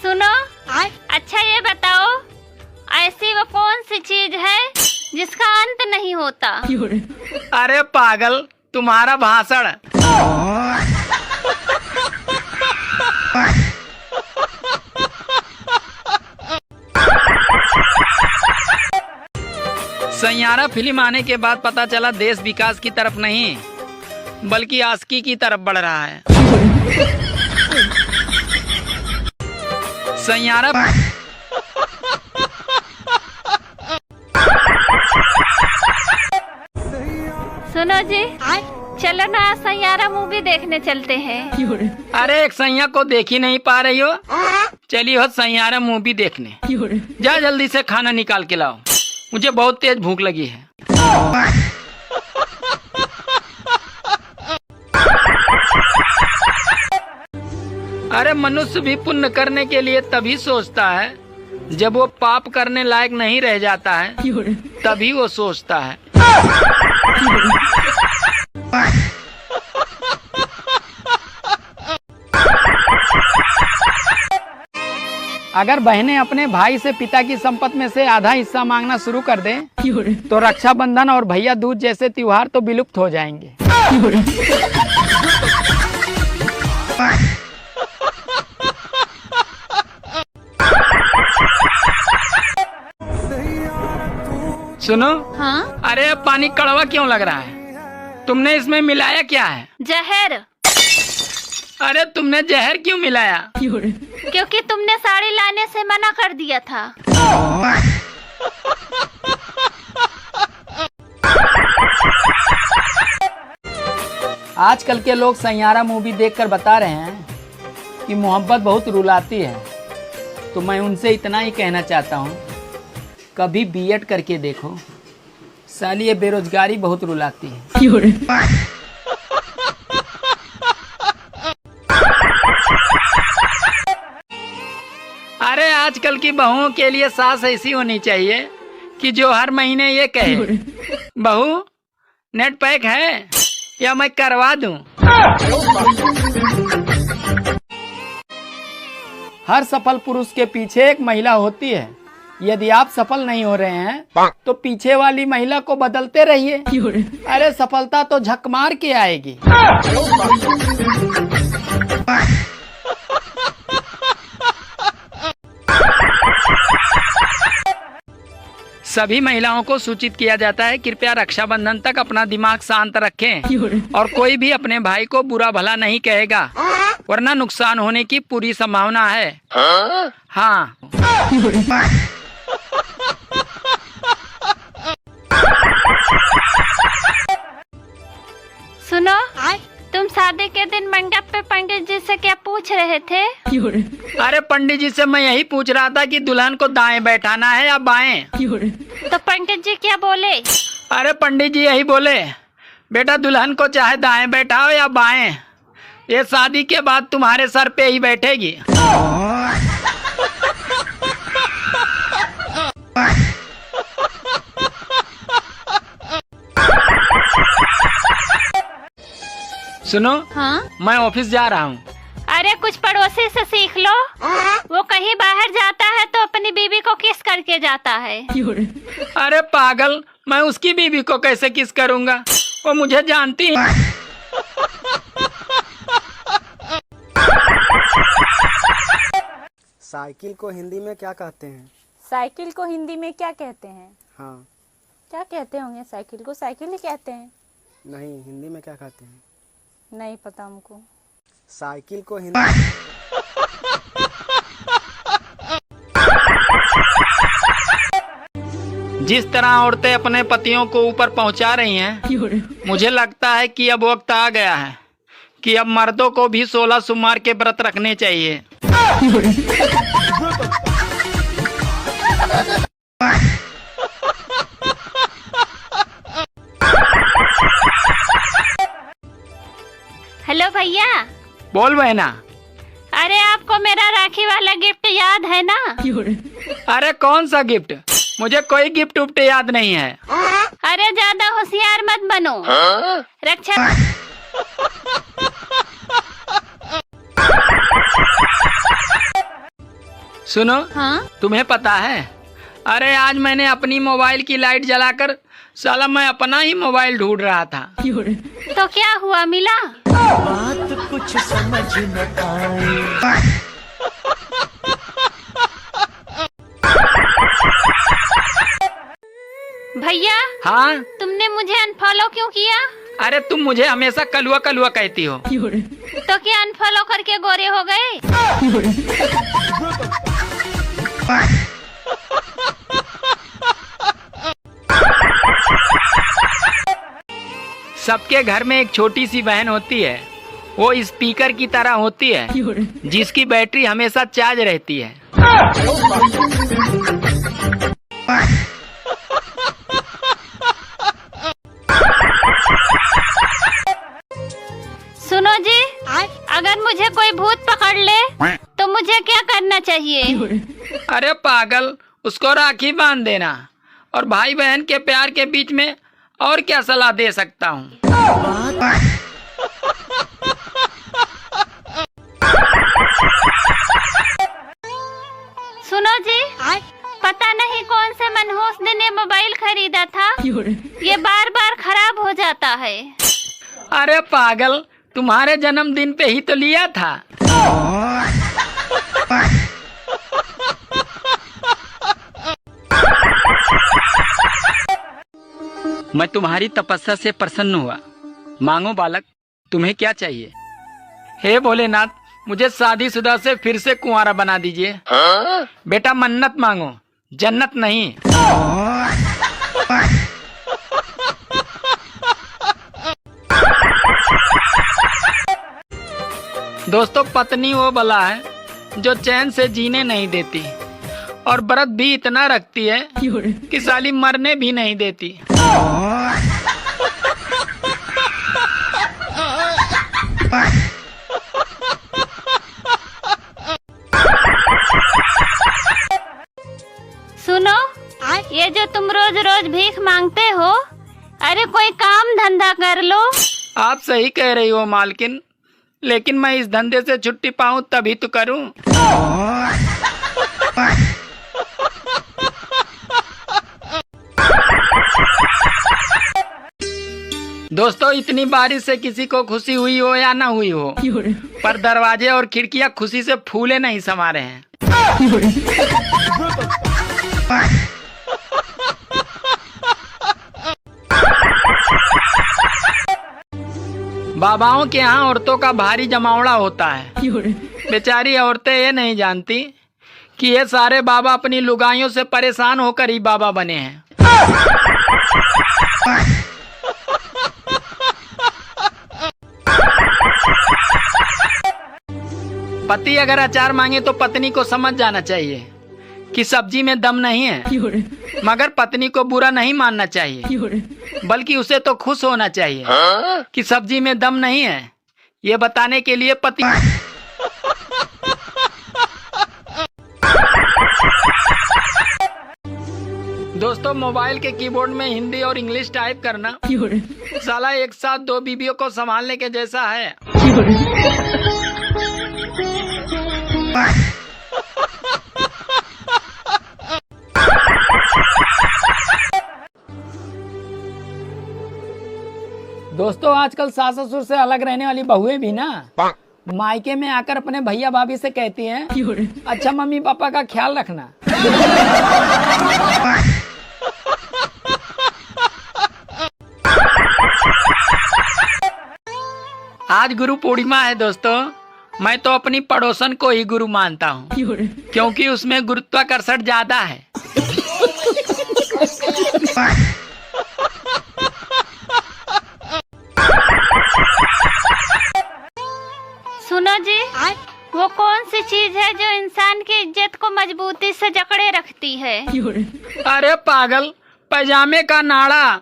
सुनो, अच्छा ये बताओ, ऐसी वो कौन सी चीज है जिसका अंत नहीं होता? अरे पागल, तुम्हारा भाषण। सैयारा फिल्म आने के बाद पता चला देश विकास की तरफ नहीं बल्कि आशिकी की तरफ बढ़ रहा है। सैयारा सुनो जी, चलो ना सैयारा मूवी देखने चलते हैं। अरे एक सैया को देख ही नहीं पा रही हो, चलिए हो सैयारा मूवी देखने। जा जल्दी से खाना निकाल के लाओ, मुझे बहुत तेज भूख लगी है। अरे मनुष्य भी पुण्य करने के लिए तभी सोचता है जब वो पाप करने लायक नहीं रह जाता है, तभी वो सोचता है। अगर बहनें अपने भाई से पिता की संपत्ति में से आधा हिस्सा मांगना शुरू कर दें तो रक्षाबंधन और भैया दूज जैसे त्योहार तो विलुप्त हो जाएंगे। सुनो, हाँ? अरे पानी कड़वा क्यों लग रहा है? तुमने इसमें मिलाया क्या है? जहर। अरे तुमने जहर क्यों मिलाया? क्योंकि तुमने साड़ी लाने से मना कर दिया था। आजकल के लोग सैयारा मूवी देखकर बता रहे हैं कि मोहब्बत बहुत रुलाती है, तो मैं उनसे इतना ही कहना चाहता हूँ, कभी बीएड करके देखो साली, ये बेरोजगारी बहुत रुलाती है। अरे आजकल की बहुओं के लिए सास ऐसी होनी चाहिए कि जो हर महीने ये कहे, बहू नेट पैक है या मैं करवा दूं। हर सफल पुरुष के पीछे एक महिला होती है। यदि आप सफल नहीं हो रहे हैं तो पीछे वाली महिला को बदलते रहिए। अरे सफलता तो झक मार के आएगी। सभी महिलाओं को सूचित किया जाता है कृपया रक्षाबंधन तक अपना दिमाग शांत रखें और कोई भी अपने भाई को बुरा भला नहीं कहेगा, वरना नुकसान होने की पूरी संभावना है। हाँ। सुनो, तुम शादी के दिन मंडप पे पंडित जी से क्या पूछ रहे थे? अरे पंडित जी से मैं यही पूछ रहा था कि दुल्हन को दाएं बैठाना है या बाएं। तो पंडित जी क्या बोले? अरे पंडित जी यही बोले, बेटा दुल्हन को चाहे दाएं बैठाओ या बाएं, ये शादी के बाद तुम्हारे सर पे ही बैठेगी। सुनो, हाँ? मैं ऑफिस जा रहा हूँ। अरे कुछ पड़ोसी से सीख लो, वो कहीं बाहर जाता है तो अपनी बीवी को किस करके जाता है। अरे पागल, मैं उसकी बीवी को कैसे किस करूँगा, वो मुझे जानती है। साइकिल को हिंदी में क्या कहते हैं? साइकिल को हिंदी में क्या कहते हैं? हाँ। क्या कहते होंगे? साइकिल को साइकिल ही कहते हैं। नहीं, हिंदी में क्या कहते हैं? नहीं पता हमको। साइकिल को हिंदी जिस तरह औरतें अपने पतियों को ऊपर पहुंचा रही हैं, मुझे लगता है कि अब वक्त आ गया है कि अब मर्दों को भी 16 सोमवार के व्रत रखने चाहिए। हेलो भैया। बोल बहना। अरे आपको मेरा राखी वाला गिफ्ट याद है ना? अरे कौन सा गिफ्ट? मुझे कोई गिफ्ट उफ्ट याद नहीं है। अरे ज्यादा होशियार मत बनो। रक्षा सुनो, हाँ? तुम्हें पता है, अरे आज मैंने अपनी मोबाइल की लाइट जलाकर साला मैं अपना ही मोबाइल ढूंढ रहा था। तो क्या हुआ, मिला? बात कुछ समझ न आए। भैया, हाँ? तुमने मुझे अनफॉलो क्यों किया? अरे तुम मुझे हमेशा कलुआ कलुआ कहती हो। तो क्या अनफॉलो करके गोरे हो गए? सबके घर में एक छोटी सी बहन होती है, वो स्पीकर की तरह होती है, जिसकी बैटरी हमेशा चार्ज रहती है। सुनो जी, अगर मुझे कोई भूत पकड़ ले तो मुझे क्या करना चाहिए? अरे पागल, उसको राखी बांध देना। और भाई बहन के प्यार के बीच में और क्या सलाह दे सकता हूँ? सुनो जी, पता नहीं कौन से मनहूस ने मोबाइल खरीदा था, ये बार बार खराब हो जाता है। अरे पागल, तुम्हारे जन्मदिन पे ही तो लिया था। मैं तुम्हारी तपस्या से प्रसन्न हुआ। मांगो बालक, तुम्हें क्या चाहिए? हे भोलेनाथ, मुझे शादीशुदा से फिर से कुंवारा बना दीजिए। बेटा मन्नत मांगो, जन्नत नहीं। दोस्तों, पत्नी वो बला है जो चैन से जीने नहीं देती और व्रत भी इतना रखती है कि साली मरने भी नहीं देती। सुनो, ये जो तुम रोज रोज भीख मांगते हो, अरे कोई काम धंधा कर लो। आप सही कह रही हो मालकिन, लेकिन मैं इस धंधे से छुट्टी पाऊं तभी तो करूं। दोस्तों, इतनी बारिश से किसी को खुशी हुई हो या ना हुई हो, पर दरवाजे और खिड़कियां खुशी से फूले नहीं समा रहे हैं। बाबाओं के यहाँ औरतों का भारी जमावड़ा होता है। बेचारी औरतें ये नहीं जानती कि ये सारे बाबा अपनी लुगाइयों से परेशान होकर ही बाबा बने हैं। पति अगर अचार मांगे तो पत्नी को समझ जाना चाहिए कि सब्जी में दम नहीं है, मगर पत्नी को बुरा नहीं मानना चाहिए, बल्कि उसे तो खुश होना चाहिए कि सब्जी में दम नहीं है, ये बताने के लिए पति। दोस्तों, मोबाइल के कीबोर्ड में हिंदी और इंग्लिश टाइप करना साला एक साथ दो बीबियों को संभालने के जैसा है। दोस्तों, आजकल सास ससुर से अलग रहने वाली बहुएं भी ना मायके में आकर अपने भैया भाभी से कहती हैं, अच्छा मम्मी पापा का ख्याल रखना। आज गुरु पूर्णिमा है दोस्तों। मैं तो अपनी पड़ोसन को ही गुरु मानता हूँ, क्योंकि उसमें गुरुत्वाकर्षण ज्यादा है। सुनो जी, वो कौन सी चीज है जो इंसान की इज्जत को मजबूती से जकड़े रखती है? अरे पागल, पैजामे का नाड़ा।